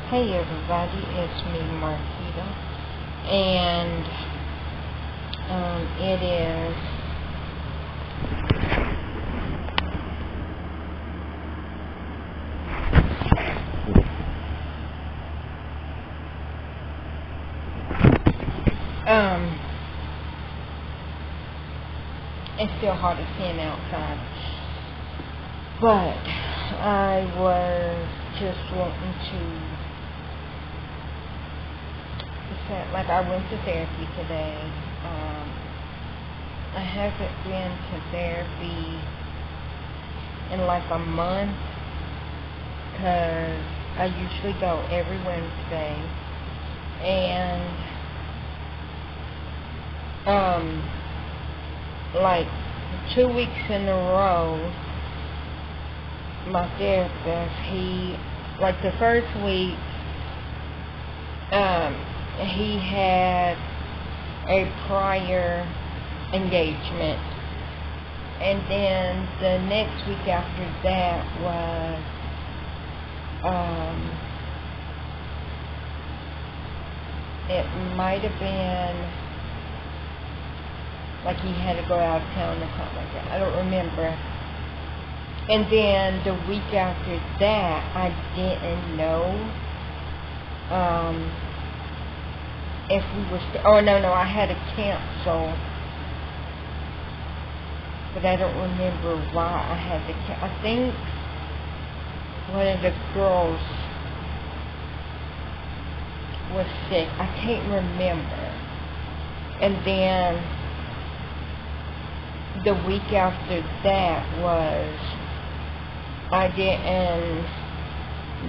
Hey everybody, it's me, Marquita, and it is it's still hard to stand outside, but I was just wanting to say, like, I went to therapy today. I haven't been to therapy in like a month because I usually go every Wednesday, and like 2 weeks in a row, my therapist, like the first week, he had a prior engagement, and then the next week after that was it might have been like he had to go out of town or something like that. I don't remember. And then the week after that, I didn't know if we were no, I had to cancel, but I don't remember why I had to cancel. I think one of the girls was sick. I can't remember. And then the week after that was, I didn't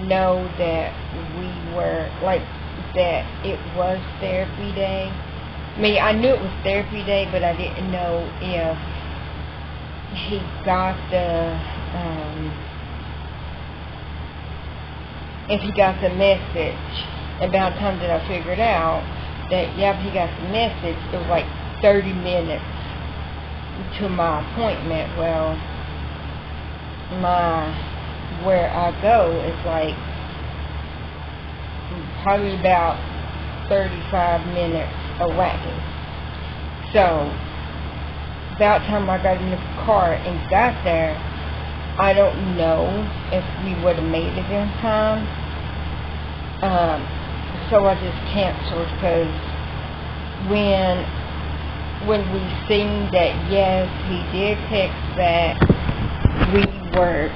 know that we were, like, that it was therapy day. I mean, I knew it was therapy day, but I didn't know if he got the message. And by the time that I figured out that, he got the message, it was like 30 minutes to my appointment. Well, where I go is like probably about 35 minutes away. So about the time I got in the car and got there, I don't know if we would have made it in time. So I just canceled, because when we seen that, yes, he did text that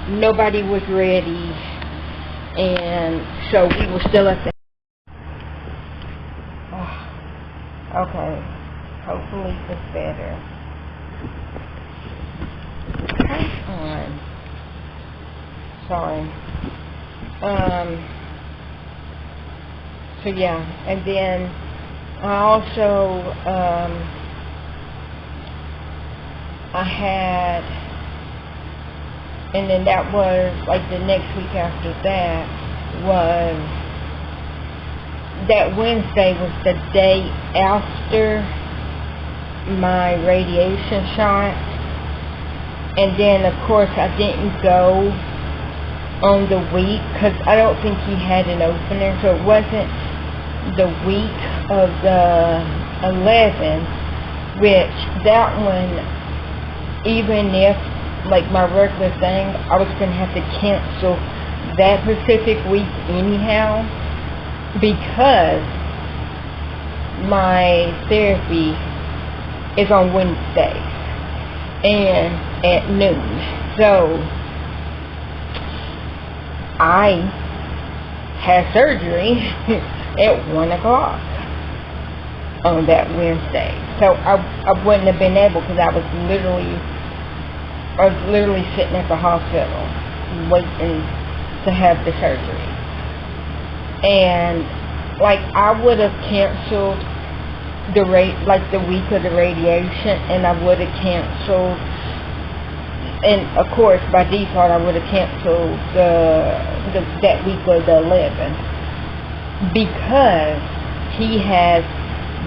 nobody was ready, and so we were still at the okay, hopefully it's better. Sorry. So yeah, and then I also and then that was like the next week after that was, that Wednesday was the day after my radiation shot. And then of course I didn't go on the week because I don't think he had an opener, so it wasn't the week of the 11th, which that one, even if like my regular thing, I was going to have to cancel that specific week anyhow, because my therapy is on Wednesdays and at noon. So I had surgery at 1 o'clock on that Wednesday. So I wouldn't have been able, because I was literally sitting at the hospital waiting to have the surgery. And like, I would have canceled the week of the radiation, and I would have canceled, and of course by default I would have canceled that week of the 11th, because he has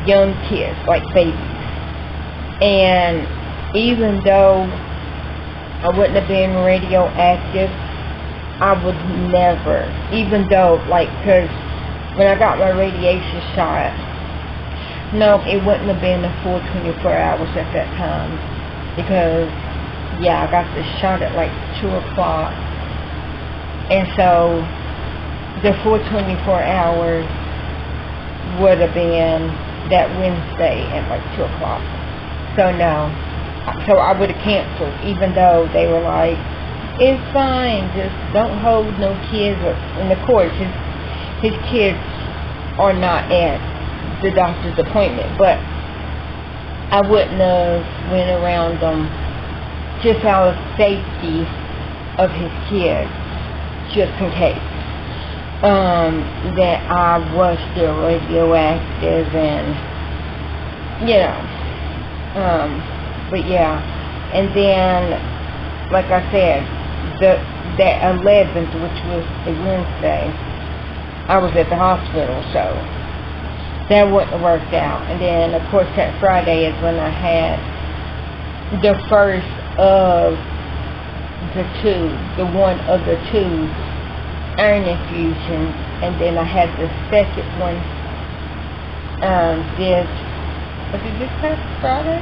young kids, like babies, and even though I wouldn't have been radioactive, I would never, even though, like, because when I got my radiation shot, no, it wouldn't have been the full 24 hours at that time. Because, yeah, I got the shot at like 2 o'clock. And so, the full 24 hours would have been that Wednesday at like 2 o'clock. So, no. So, I would have canceled, even though they were like, it's fine, just don't hold no kids. And of course, his kids are not at the doctor's appointment, but I wouldn't have went around them just out of safety of his kids, just in case that I was still radioactive, and but yeah. And then, like I said, that 11th, which was a Wednesday, I was at the hospital, so that wouldn't have worked out. And then, of course, that Friday is when I had the first of one of the two iron infusions, and then I had the second one was it this past Friday?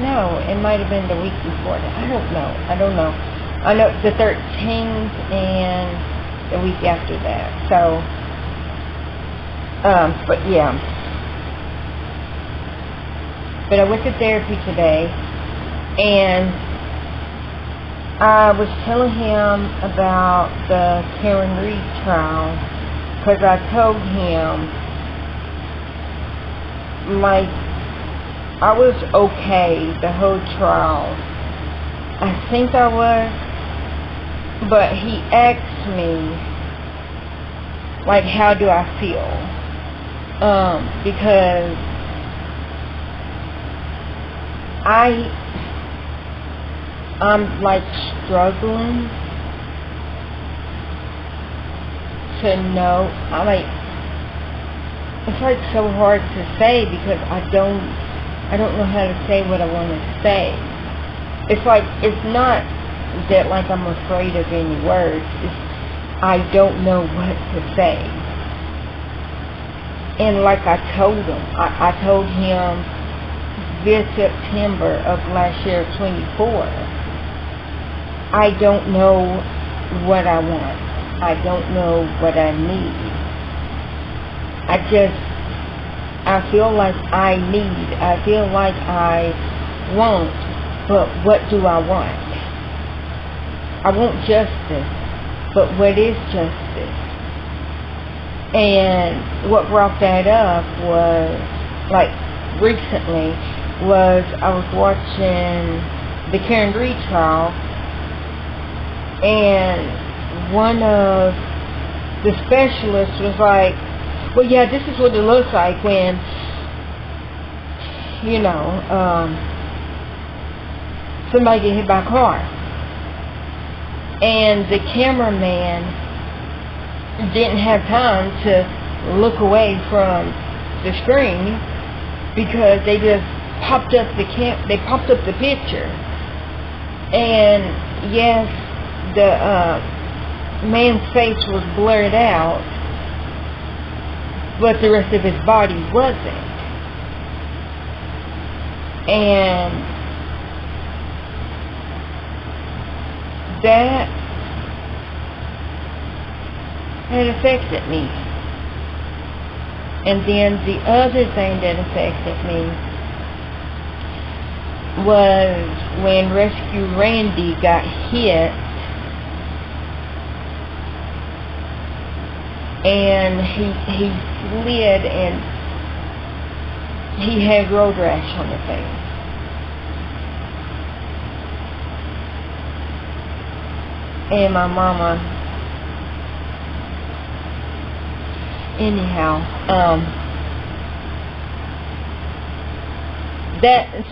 No, it might have been the week before that. I don't know. I know the 13th and the week after that. So, but yeah. But I went to therapy today, and I was telling him about the Karen Reed trial, because I told him, like, I was okay the whole trial. I think I was, but he asked me, like, how do I feel? Because I'm like struggling to know. It's like so hard to say, because I don't know how to say what I want to say. It's like, it's not that like I'm afraid of any words. It's I don't know what to say. And like I told him, I told him this September of last year, 24, I don't know what I want. I don't know what I need. I feel like I need. I feel like I want. But what do I want? I want justice. But what is justice? And what brought that up was, like, recently, was I was watching the Karen Reed trial, and one of the specialists was like, well, yeah, this is what it looks like when, somebody get hit by a car. And the cameraman didn't have time to look away from the screen, because they just popped up the picture. And yes, the man's face was blurred out, but the rest of his body wasn't. And that had affected me. And then the other thing that affected me was when Rescue Randy got hit, and he slid, and he had road rash on the face. And my mama,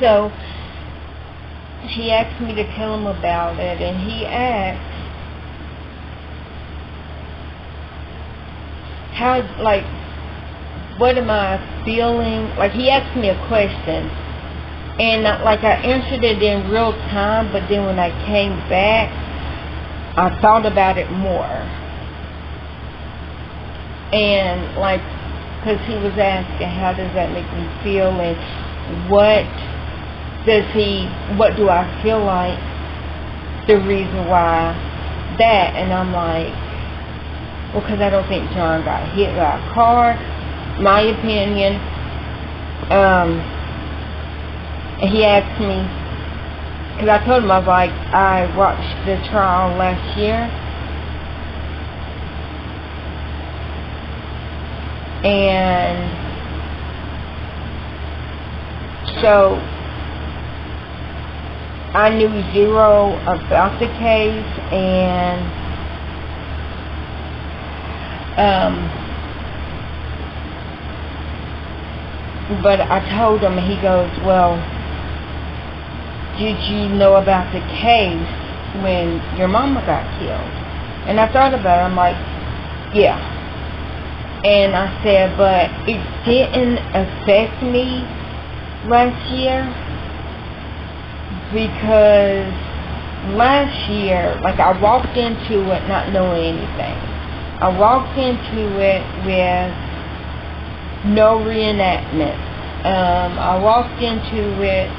so he asked me to tell him about it, and he asked, what am I feeling? Like, he asked me a question, and I answered it in real time, but then when I came back, I thought about it more. And like, because he was asking, how does that make me feel, and what do I feel like the reason why that? And I'm like, well, because I don't think John got hit by a car. My opinion. And he asked me, because I told him, I was like, I watched the trial last year, and so I knew zero about the case, and but I told him, and he goes, well, did you know about the case when your mama got killed? And I thought about it. I'm like, yeah. And I said, but it didn't affect me last year, because last year, like, I walked into it not knowing anything. I walked into it with no reenactment. I walked into it,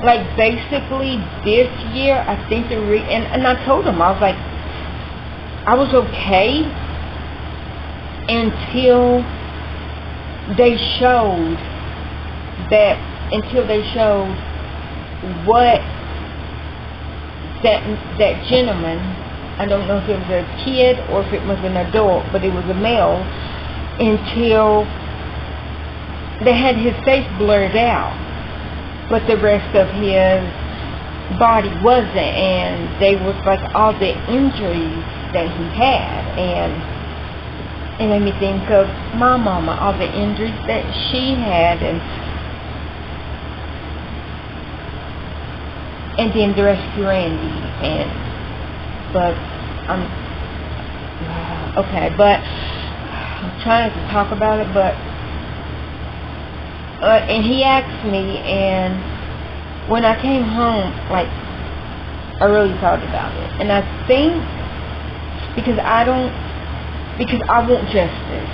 like, basically this year, I think and I told him, I was like, I was okay until they showed what that gentleman, I don't know if it was a kid or if it was an adult, but it was a male, until they had his face blurred out, but the rest of his body wasn't, and they was like all the injuries that he had, and it made me think of my mama, all the injuries that she had, and then the rescue Randy, but I'm trying to talk about it, but and he asked me, and when I came home, like, I really thought about it, and I think because I want justice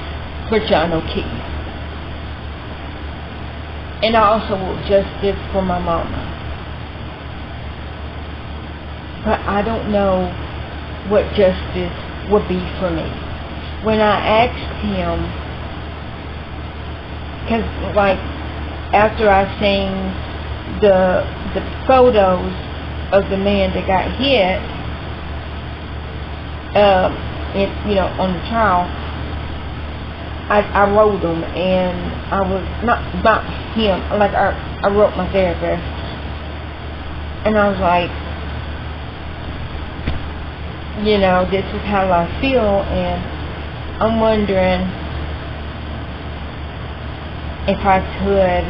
for John O'Keefe, and I also want justice for my mama, but I don't know what justice would be for me. When I asked him, because, like, after I seen the photos of the man that got hit, on the trial, I wrote him, and I was not him, like, I wrote my therapist, and I was like, this is how I feel, and I'm wondering if I could.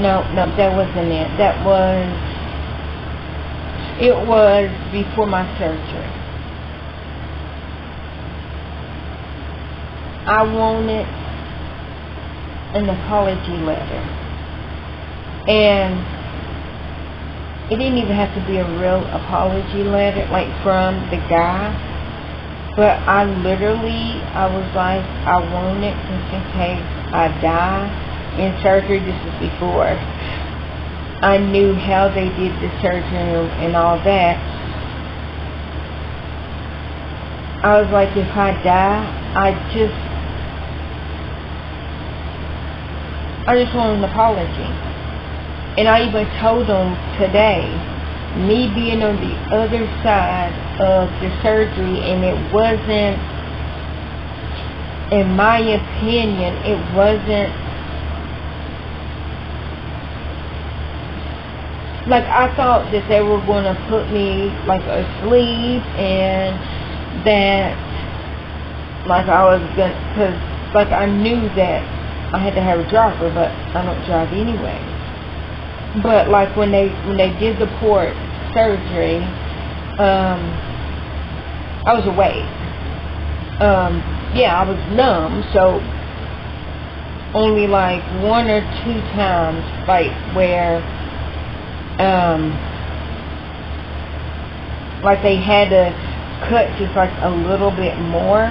No, that wasn't it. It was before my surgery. I wanted an apology letter, and it didn't even have to be a real apology letter, like, from the guy, but I was like, I want it just in case I die in surgery. This is before I knew how they did the surgery and all that. I was like, if I die, I just want an apology. And I even told them today, me being on the other side of the surgery, and it wasn't, in my opinion, it wasn't, like, I thought that they were going to put me, like, asleep, and that, like, I was going to, because, like, I knew that I had to have a driver, but I don't drive anyway. But, like, when they did the port surgery, I was awake. I was numb, so only, like, one or two times, like, where, Like they had to cut just like a little bit more,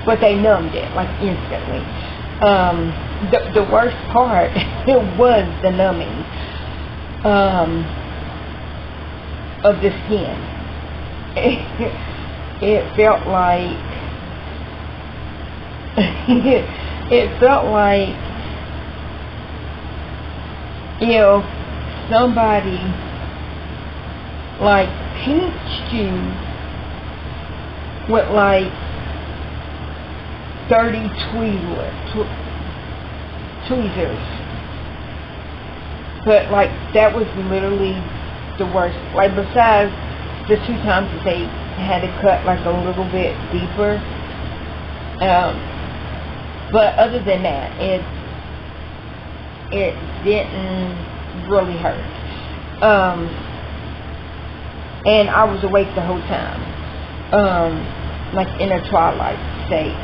but they numbed it like instantly. The worst part was the numbing of the skin. It felt like it felt like, you know, somebody like pinched you with like 30 tweezers. But like that was literally the worst. Like besides the 2 times that they had to cut like a little bit deeper. But other than that, it didn't really hurt. And I was awake the whole time. Like in a twilight state.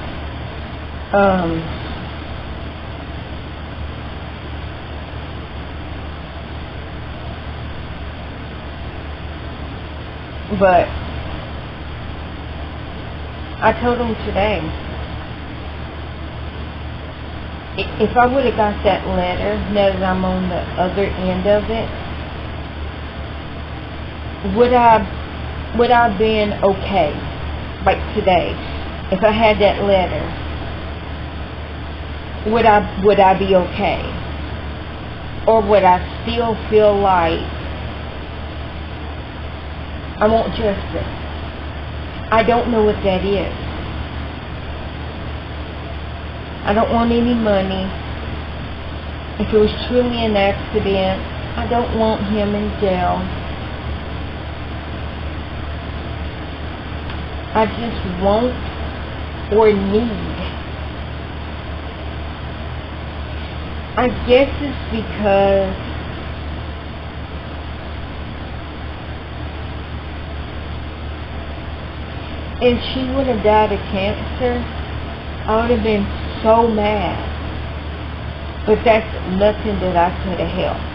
But I told him today, if I would have got that letter, now that I'm on the other end of it, would I been okay? Like today, if I had that letter, would I be okay? Or would I still feel like I want justice? I don't know what that is. I don't want any money. If it was truly an accident, I don't want him in jail. I just want or need. I guess it's because if she would have died of cancer, I would have been so mad. But that's nothing that I could have helped.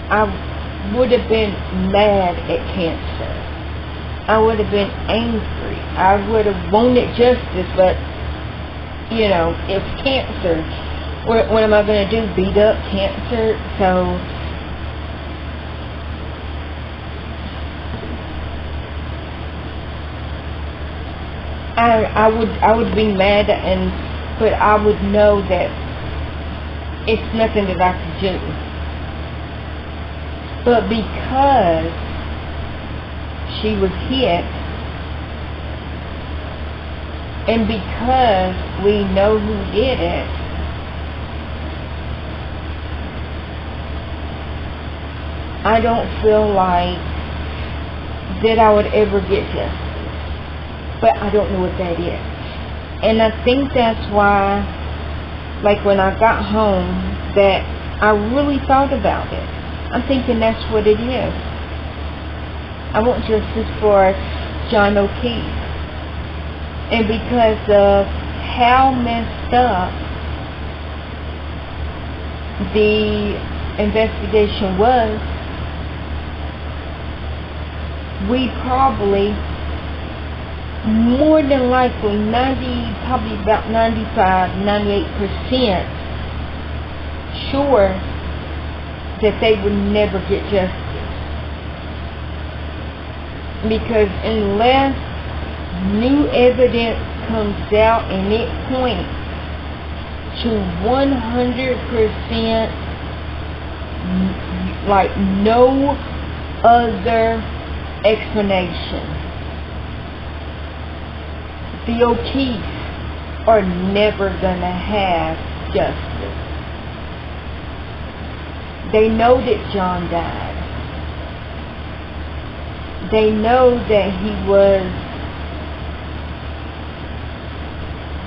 I would have been mad at cancer. I would have been angry. I would have wanted justice, but, you know, it's cancer. What am I going to do? Beat up cancer? So I would be mad, but I would know that it's nothing that I could do. But because she was hit, and because we know who did it, I don't feel like that I would ever get justice. But I don't know what that is. And I think that's why, like when I got home, that I really thought about it. I'm thinking that's what it is. I want justice for John O'Keefe. And because of how messed up the investigation was, we probably, more than likely, probably about 95-98% sure that they would never get justice. Because unless new evidence comes out and it points to 100% like no other explanation, the O'Keefes are never gonna have justice. They know that John died. They know that he was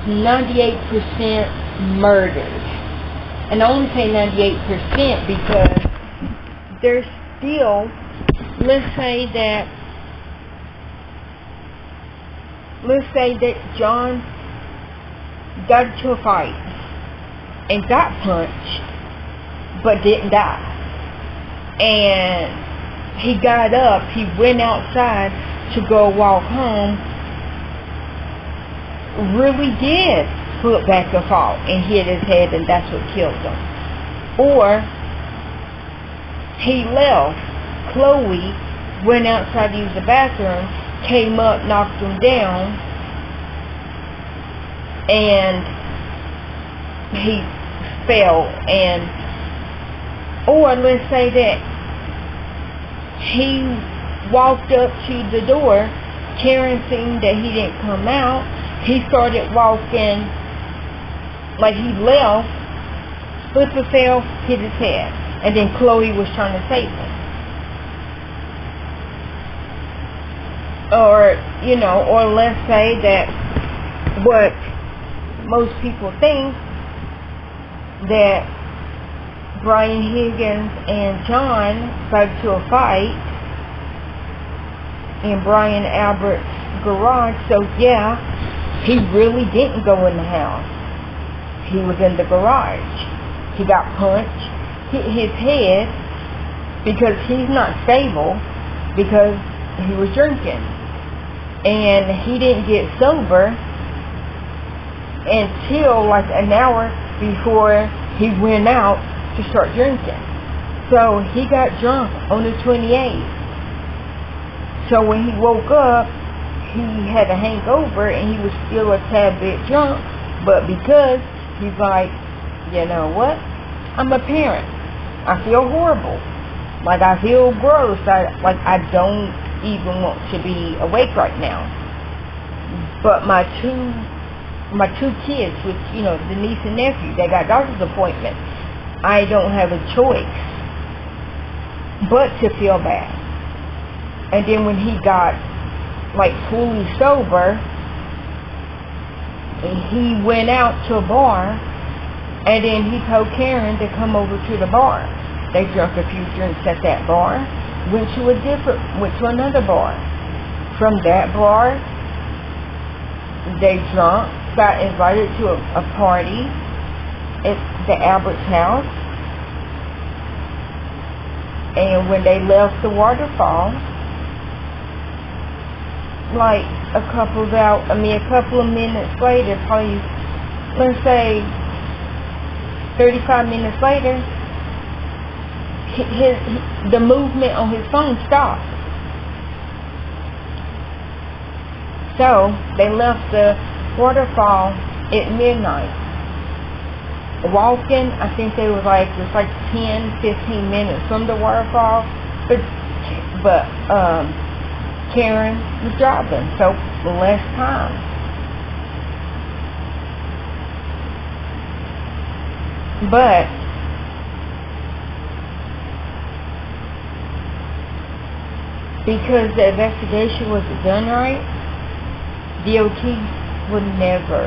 98% murdered. And I only say 98% because there's still, let's say that John got into a fight and got punched but didn't die, and he got up, he went outside to go walk home, really did slip back and fall and hit his head, and that's what killed him. Or he left. Chloe went outside to use the bathroom, came up, knocked him down, and he fell. And or let's say that he walked up to the door, Karen seen that he didn't come out, he started walking like he left, slipped and fell, hit his head, and then Chloe was trying to save him. Or, or let's say that what most people think, that Brian Higgins and John got to a fight in Brian Albert's garage. So yeah, he really didn't go in the house. He was in the garage. He got punched, hit his head, because he's not stable, because he was drinking. And he didn't get sober until like an hour before he went out to start drinking. So he got drunk on the 28th. So when he woke up, he had a hangover and he was still a tad bit drunk. But because he's like, you know what? I'm a parent. I feel horrible. Like, I feel gross. I don't even want to be awake right now. But my two kids, with the niece and nephew, they got doctor's appointments. I don't have a choice but to feel bad. And then when he got like fully sober, he went out to a bar, and then he told Karen to come over to the bar. They drank a few drinks at that bar, went to another bar. From that bar, they drunk, got invited to a party at the Albert's house. And when they left the waterfall, like a couple of minutes later, probably, let's say 35 minutes later, the movement on his phone stopped. So they left the waterfall at midnight. Walking, I think they were like, it was like 10-15 minutes from the waterfall, but Karen was driving, so less time. But because the investigation wasn't done right, DOT would never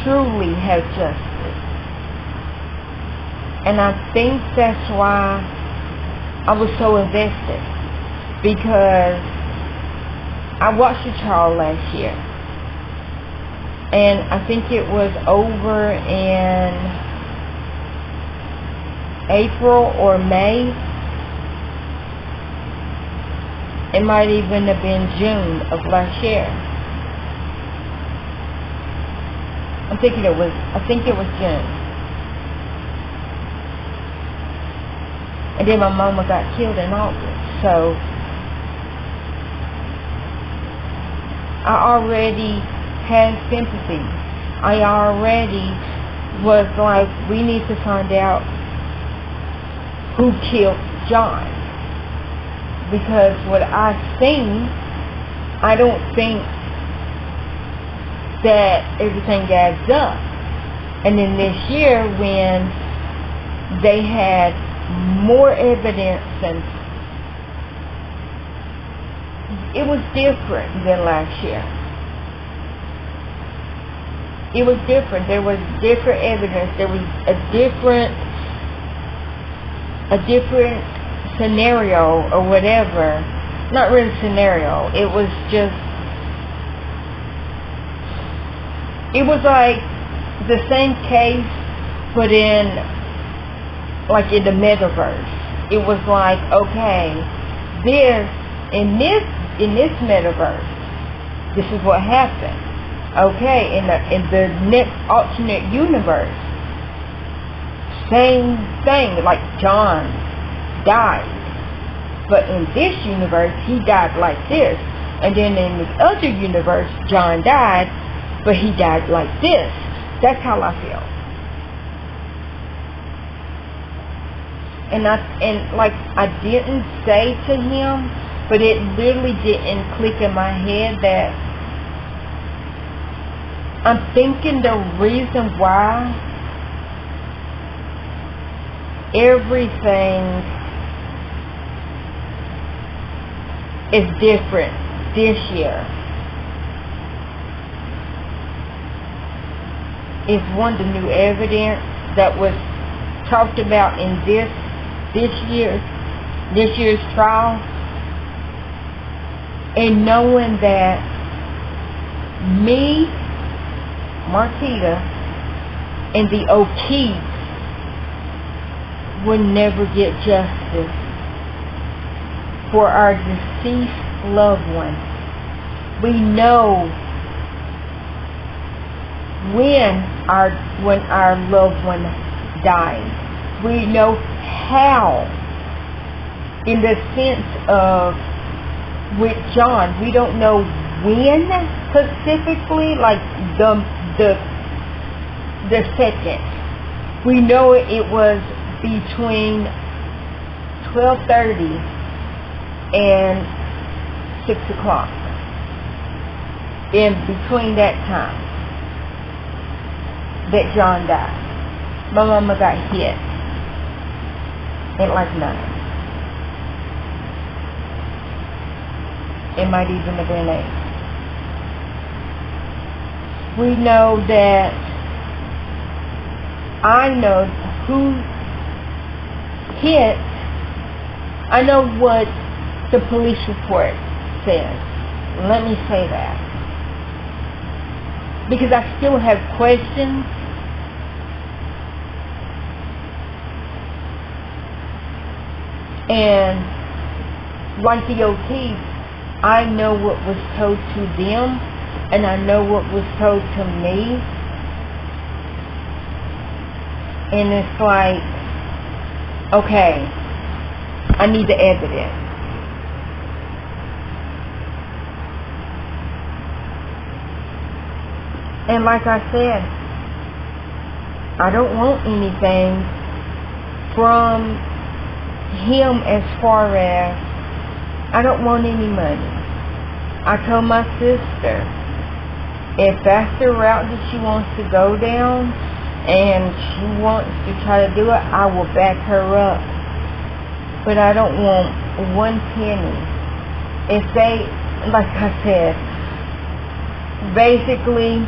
truly have justice. And I think that's why I was so invested, because I watched the trial last year, and I think it was over in April or May. It might even have been June of last year. I think it was June. And then my mama got killed in August. So I already had sympathy. I already was like, we need to find out who killed John. Because what I've seen, I don't think that everything adds up. And then this year, when they had more evidence, and it was different than last year. It was different. There was different evidence. There was a different scenario or whatever. Not really scenario. It was like the same case, but in the metaverse. It was like, okay, this in this metaverse, this is what happened. Okay, in the next alternate universe, same thing, like John died. But in this universe, he died like this. And then in the other universe, John died, but he died like this. That's how I feel. And I didn't say to him, but it literally didn't click in my head that I'm thinking the reason why everything is different this year is one, the new evidence that was talked about in this year's trial, and knowing that me, Marquita, and the O'Keefes will never get justice for our deceased loved one. We know when our loved one died. We know how, in the sense of with John, we don't know when specifically, like the second. We know it was between 12:30 and 6 o'clock. In between that time that John died, my mama got hit at like 9. It might even have been 8. We know that I know who hit. I know what the police report says. Let me say that. Because I still have questions. And like the O'Keefes, I know what was told to them, and I know what was told to me. And it's like, okay, I need the evidence. And like I said, I don't want anything from him as far as, I don't want any money. I told my sister, if that's the route that she wants to go down, and she wants to try to do it, I will back her up. But I don't want one penny. If they, like I said, basically,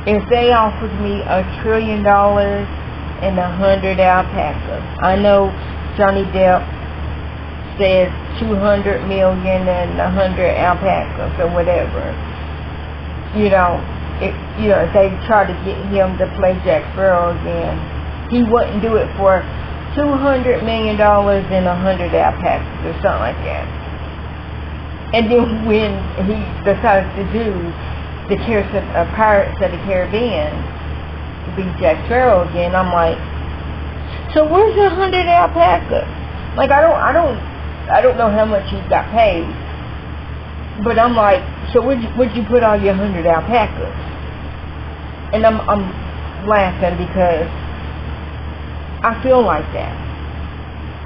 if they offered me $1 trillion and 100 alpacas, I know Johnny Depp says 200 million and 100 alpacas or whatever. If they try to get him to play Jack Sparrow again, he wouldn't do it for $200 million and 100 alpacas or something like that. And then when he decides to do the Pirates of the Caribbean, to be Jack Sparrow again, I'm like, so where's the 100 alpacas? Like, I don't know how much he got paid, but I'm like, so where'd you put all your 100 alpacas? And I'm laughing because I feel like that.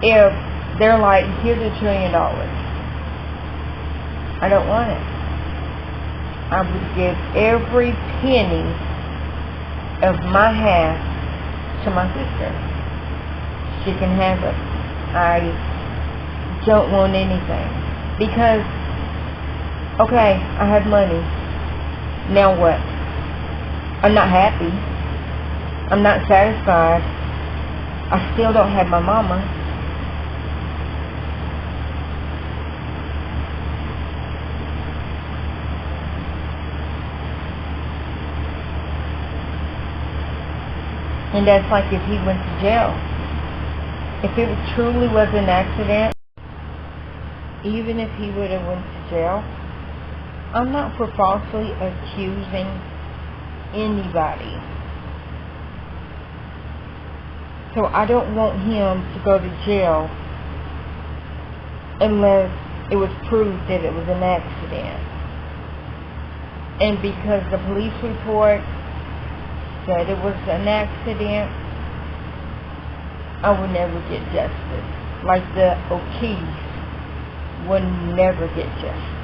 If they're like, here's $1 trillion, I don't want it. I would give every penny of my half to my sister. She can have it. I don't want anything. Because, okay, I have money. Now what? I'm not happy. I'm not satisfied. I still don't have my mama. And that's like if he went to jail. If it truly was an accident, even if he would have went to jail, I'm not for falsely accusing anybody. So I don't want him to go to jail unless it was proved that it was an accident. And because the police report said it was an accident, I would never get justice. Like the O'Keefes would never get justice.